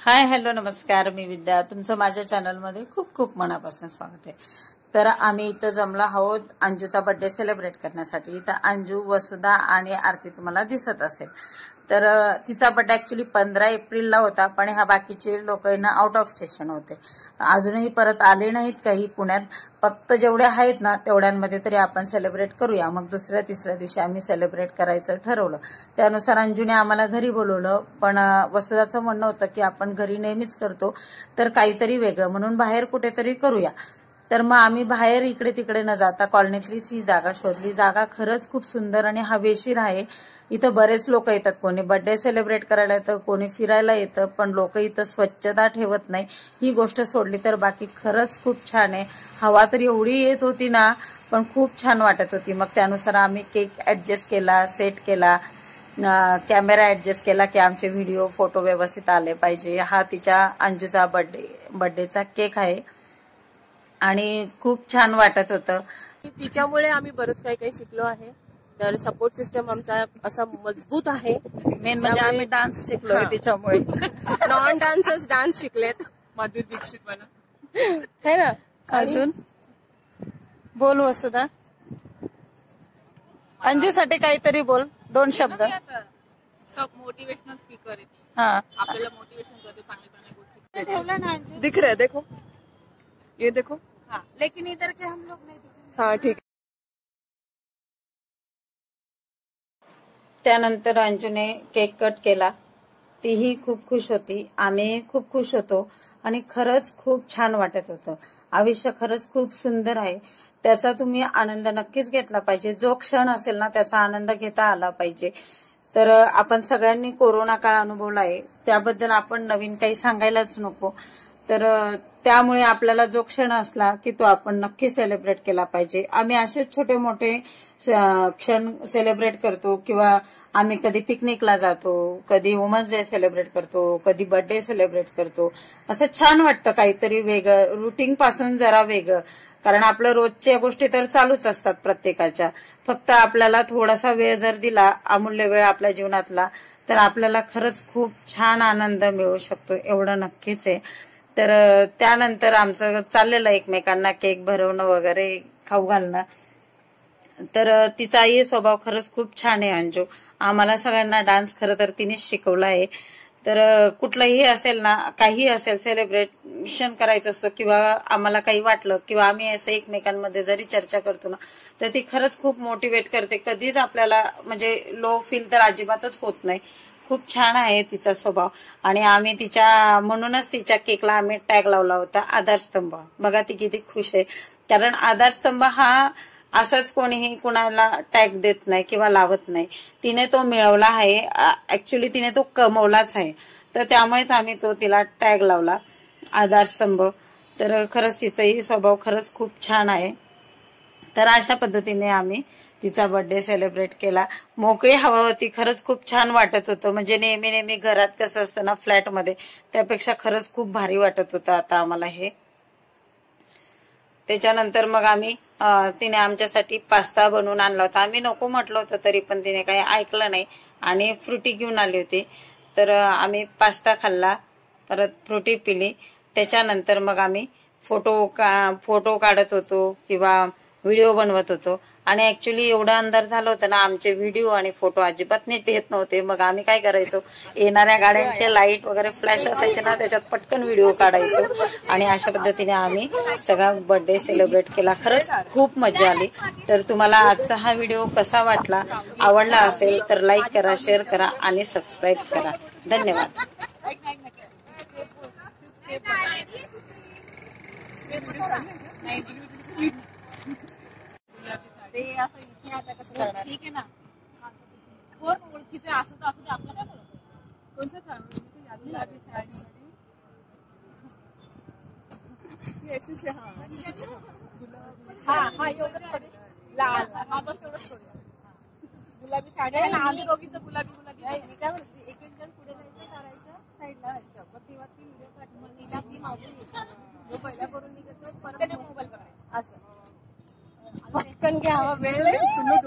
Hi hello नमस्कार, मी विद्या. तुमचं माझ्या चॅनलमध्ये खूप खूप मनापासून स्वागत आहे. तर आम्ही इथं जमलो आहोत अंजूचा बर्थडे सेलिब्रेट करण्यासाठी. इथं अंजू, वसुधा आणि आरती तुम्हाला दिसत असेल. तर तिचा बर्थडे ऍक्च्युली 15 एप्रिलला होता, पण ह्या बाकीचे लोक ना आउट ऑफ स्टेशन होते, अजूनही परत आले नाहीत काही पुण्यात. फक्त जेवढे आहेत ना तेवढ्यांमध्ये तरी आपण सेलिब्रेट करूया. मग दुसऱ्या तिसऱ्या दिवशी आम्ही सेलिब्रेट करायचं ठरवलं. त्यानुसार अंजूने आम्हाला घरी बोलवलं, पण वसुधाचं म्हणणं होतं की आपण घरी नेहमीच करतो तर काहीतरी वेगळं, म्हणून बाहेर कुठेतरी करूया. तर मग आम्ही बाहेर इकडे तिकडे न जाता कॉलनीतलीच ही जागा शोधली. जागा खरंच खूप सुंदर आणि हवेशीर आहे. इथं बरेच लोक येतात, कोणी बर्थडे सेलिब्रेट करायला येतं, कोणी फिरायला येतं, पण लोक इथं स्वच्छता ठेवत नाही. ही गोष्ट सोडली तर बाकी खरंच खूप छान आहे. हवा तर एवढी येत होती ना, पण खूप छान वाटत होती. मग त्यानुसार आम्ही केक ऍडजस्ट केला, सेट केला, कॅमेरा ऍडजस्ट केला की आमचे व्हिडिओ फोटो व्यवस्थित आले पाहिजे. हा तिच्या अंजूचा बर्थडेचा केक आहे आणि खूप छान वाटत होतं. तिच्यामुळे आम्ही बरंच काही काही शिकलो आहे. तर सपोर्ट सिस्टम आमचा असा मजबूत आहे. मेन म्हणजे आम्ही डान्स शिकलोय तिच्यामुळे. नॉन डान्सर्स डान्स शिकलेत. माधुरी दीक्षित म्हणा है ना. अजून बोल वसुधा, अंजूसाठी काहीतरी बोल, 2 शब्द. सब मोटिवेशनल स्पीकर आहे ती. आपल्याला मोटिवेशन करते चांगल्या चांगल्या गोष्टी. ठेवला ना दिख रहा है, देखो ये देखो. हाँ, लेकिन इधर के हम लोग नहीं दिखेंगे. हाँ ठीक. त्यानंतर अंजूने केक कट केला. तीही खूप खुश होती, आम्ही खूप खुश होतो आणि खरंच खूप छान वाटत होतं. आयुष्य खरंच खूप सुंदर आहे, त्याचा तुम्ही आनंद नक्कीच घेतला पाहिजे. जो क्षण असेल ना त्याचा आनंद घेता आला पाहिजे. तर आपण सगळ्यांनी कोरोना काळ अनुभवला आहे, त्याबद्दल आपण नवीन काही सांगायलाच नको. तर त्यामुळे आपल्याला जो क्षण असला की तो आपण नक्की सेलिब्रेट केला पाहिजे. आम्ही असेच छोटे मोठे क्षण सेलिब्रेट करतो, किंवा आम्ही कधी पिकनिकला जातो, कधी वुमन्स डे सेलिब्रेट करतो, कधी बर्थडे सेलिब्रेट करतो. असं छान वाटतं काहीतरी वेगळं, रुटीन पासून जरा वेगळं. कारण आपलं रोजच्या गोष्टी तर चालूच असतात प्रत्येकाच्या. फक्त आपल्याला थोडासा वेळ जर दिला, अमूल्य वेळ आपल्या जीवनातला, तर आपल्याला खरंच खूप छान आनंद मिळू शकतो, एवढं नक्कीच आहे. तर त्यानंतर आमचं चाललेलं एकमेकांना केक भरवणं वगैरे, खाऊ घालणं. तर तिचाही स्वभाव खरंच खूप छान आहे अंजू. आम्हाला सगळ्यांना डान्स खरं तर तिनेच शिकवला आहे. तर कुठलंही असेल ना, काही असेल, सेलिब्रेशन करायचं असतं किंवा आम्हाला काही वाटलं किंवा आम्ही असं एकमेकांमध्ये जरी चर्चा करतो ना, तर ती खरंच खूप मोटिवेट करते. कधीच आपल्याला म्हणजे लो फील तर अजिबातच होत नाही. खूप छान आहे तिचा स्वभाव. आणि आम्ही म्हणूनच तिच्या केकला आम्ही टॅग लावला होता, आधारस्तंभ. बघा ती किती खुश आहे, कारण आधारस्तंभ हा असंच कोणीही कुणाला टॅग देत नाही किंवा लावत नाही. तिने तो मिळवला आहे, ऍक्च्युली तिने तो कमवलाच आहे. तर त्यामुळेच आम्ही तो तिला टॅग लावला, आधारस्तंभ. तर खरंच तिचाही स्वभाव खरंच खूप छान आहे. तर अशा पद्धतीने आम्ही तिचा बर्थडे सेलिब्रेट केला. मोकळी हवा होती, खरंच खूप छान वाटत होतं. म्हणजे नेहमी नेहमी घरात कसं असतं ना फ्लॅटमध्ये, त्यापेक्षा खरंच खूप भारी वाटत होतं आता आम्हाला हे. त्याच्यानंतर मग आम्ही तिने आमच्यासाठी पास्ता बनवून आणला होता. आम्ही नको म्हटलं होतं तरी पण तिने काही ऐकलं नाही आणि फ्रुटी घेऊन आली होती. तर आम्ही पास्ता खाल्ला, परत फ्रुटी पिली. त्याच्यानंतर मग आम्ही फोटो काढत होतो किंवा व्हिडिओ बनवत होतो. आणि ऍक्च्युली एवढा अंधार झाला होता ना, आमचे व्हिडिओ आणि फोटो अजिबात नीट येत नव्हते. मग आम्ही काय करायचो, येणाऱ्या गाड्यांचे लाईट वगैरे फ्लॅश असायचे ना, त्याच्यात पटकन व्हिडिओ काढायचो. आणि अशा पद्धतीने आम्ही सगळा बर्थडे सेलिब्रेट केला. खरंच खूप मजा आली. तर तुम्हाला आजचा हा व्हिडिओ कसा वाटला, आवडला असेल तर लाईक करा, शेअर करा आणि सबस्क्राईब करा. धन्यवाद. ठीक आहे ना, कोण ओळखीचे असं तर असू दे, आपलं काय बरोबर. कोणत्या गुलाबी साडी, हा एवढंच लाल, हा बस एवढंच करूया. गुलाबी साडी आहे ना, आम्ही दोघीचं गुलाबी गुलाबी. मी काय म्हणते, एक एक जण पुढे जायचं, काढायचं, साईडला व्हायचं. मग तेव्हा ती व्हिडिओ काढ, मग तिला ती मागून घ्यायची, जो पहिला करून निघतो परत मोबाईल करायचा. असं पटकन घ्यावा, वेळ तुम्ही